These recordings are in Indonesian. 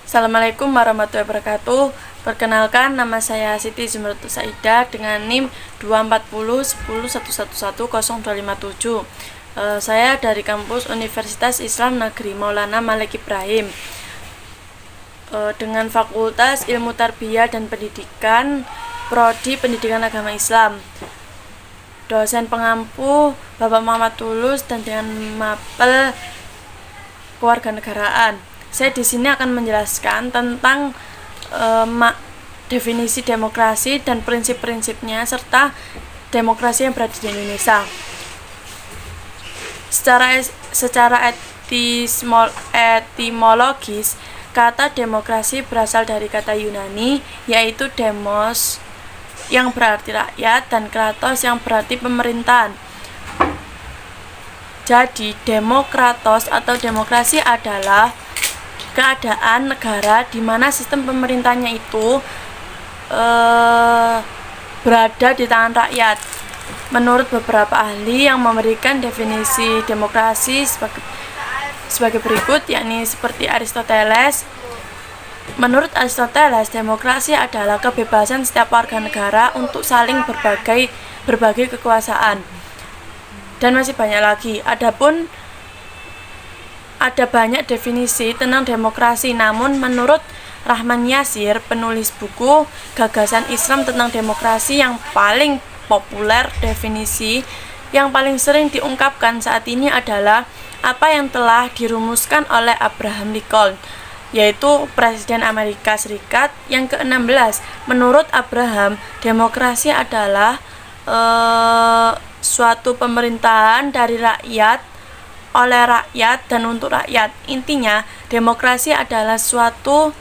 Assalamualaikum warahmatullahi wabarakatuh. Perkenalkan, nama saya Siti Zumratul Saidah dengan NIM 24010111027. Saya dari kampus Universitas Islam Negeri Maulana Malik Ibrahim, dengan Fakultas Ilmu Tarbiyah dan Pendidikan, Prodi Pendidikan Agama Islam. Dosen pengampu Bapak Muhammad Tulus dan dengan mapel kewarganegaraan. Saya di sini akan menjelaskan tentang definisi demokrasi dan prinsip-prinsipnya serta demokrasi yang berada di Indonesia. Secara etimologis, kata demokrasi berasal dari kata Yunani, yaitu demos yang berarti rakyat dan kratos yang berarti pemerintahan. Jadi, demokratos atau demokrasi adalah keadaan negara di mana sistem pemerintahnya itu berada di tangan rakyat. Menurut beberapa ahli yang memberikan definisi demokrasi sebagai berikut, yakni seperti Aristoteles. Menurut Aristoteles, demokrasi adalah kebebasan setiap warga negara untuk saling berbagi kekuasaan. Dan masih banyak lagi. Ada banyak definisi tentang demokrasi, namun menurut Rahman Yasir, penulis buku Gagasan Islam tentang Demokrasi, yang paling populer definisi yang paling sering diungkapkan saat ini adalah apa yang telah dirumuskan oleh Abraham Lincoln, yaitu Presiden Amerika Serikat yang ke-16. Menurut Abraham, demokrasi adalah suatu pemerintahan dari rakyat, oleh rakyat, dan untuk rakyat. Intinya, demokrasi adalah suatu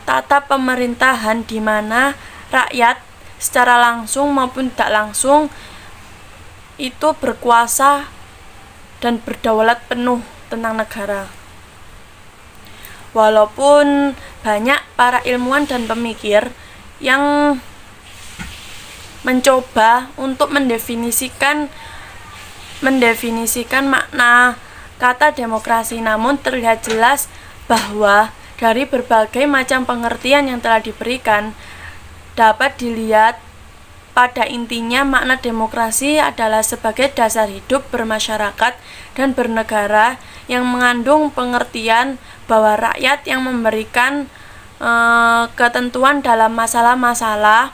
tata pemerintahan di mana rakyat secara langsung maupun tidak langsung itu berkuasa dan berdaulat penuh tentang negara. Walaupun banyak para ilmuwan dan pemikir yang mencoba untuk mendefinisikan makna kata demokrasi, namun terlihat jelas bahwa dari berbagai macam pengertian yang telah diberikan, dapat dilihat pada intinya makna demokrasi adalah sebagai dasar hidup bermasyarakat dan bernegara yang mengandung pengertian bahwa rakyat yang memberikan ketentuan dalam masalah-masalah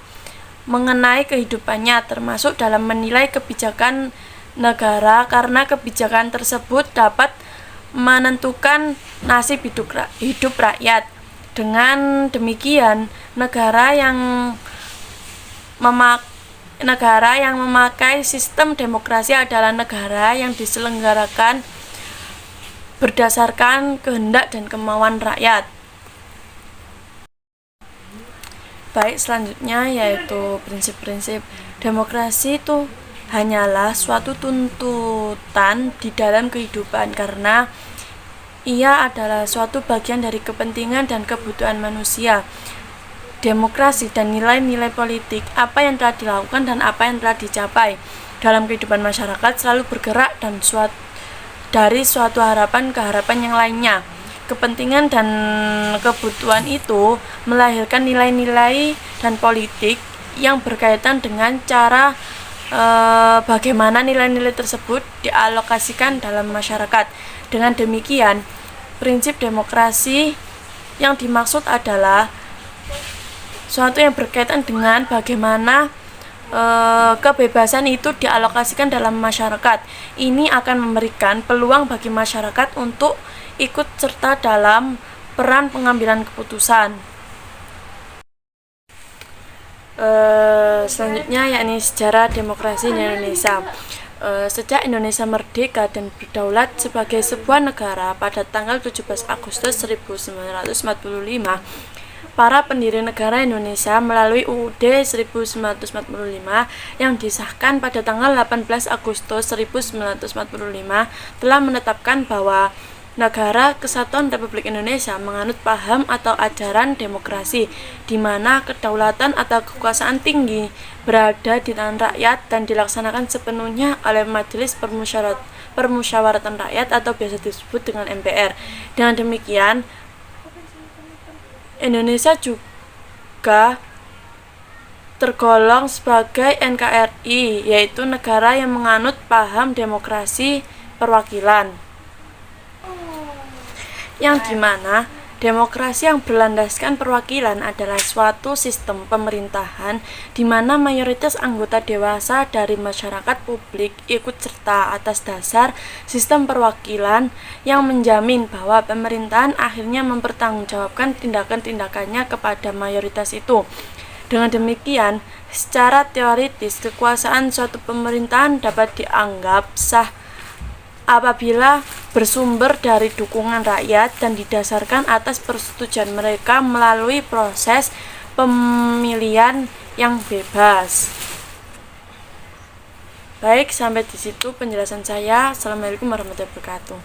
mengenai kehidupannya, termasuk dalam menilai kebijakan negara, karena kebijakan tersebut dapat menentukan nasib hidup rakyat. Dengan demikian, negara yang memakai sistem demokrasi adalah negara yang diselenggarakan berdasarkan kehendak dan kemauan rakyat. Baik, selanjutnya yaitu prinsip-prinsip demokrasi itu hanyalah suatu tuntutan di dalam kehidupan, karena ia adalah suatu bagian dari kepentingan dan kebutuhan manusia. Demokrasi dan nilai-nilai politik, apa yang telah dilakukan dan apa yang telah dicapai dalam kehidupan masyarakat, selalu bergerak dan dari suatu harapan ke harapan yang lainnya. Kepentingan dan kebutuhan itu melahirkan nilai-nilai dan politik yang berkaitan dengan cara bagaimana nilai-nilai tersebut dialokasikan dalam masyarakat. Dengan demikian, prinsip demokrasi yang dimaksud adalah suatu yang berkaitan dengan bagaimana kebebasan itu dialokasikan dalam masyarakat. Ini akan memberikan peluang bagi masyarakat untuk ikut serta dalam peran pengambilan keputusan. Selanjutnya yakni sejarah demokrasi di Indonesia. Sejak Indonesia merdeka dan berdaulat sebagai sebuah negara pada tanggal 17 Agustus 1945, para pendiri negara Indonesia melalui UUD 1945 yang disahkan pada tanggal 18 Agustus 1945 telah menetapkan bahwa Negara Kesatuan Republik Indonesia menganut paham atau ajaran demokrasi, di mana kedaulatan atau kekuasaan tinggi berada di tangan rakyat dan dilaksanakan sepenuhnya oleh Majelis Permusyawaratan Rakyat atau biasa disebut dengan MPR. Dengan demikian, Indonesia juga tergolong sebagai NKRI, yaitu negara yang menganut paham demokrasi perwakilan, yang dimana demokrasi yang berlandaskan perwakilan adalah suatu sistem pemerintahan di mana mayoritas anggota dewasa dari masyarakat publik ikut serta atas dasar sistem perwakilan yang menjamin bahwa pemerintahan akhirnya mempertanggungjawabkan tindakan-tindakannya kepada mayoritas itu. Dengan demikian, secara teoritis kekuasaan suatu pemerintahan dapat dianggap sah apabila bersumber dari dukungan rakyat dan didasarkan atas persetujuan mereka melalui proses pemilihan yang bebas. Baik, sampai di situ penjelasan saya. Assalamualaikum warahmatullahi wabarakatuh.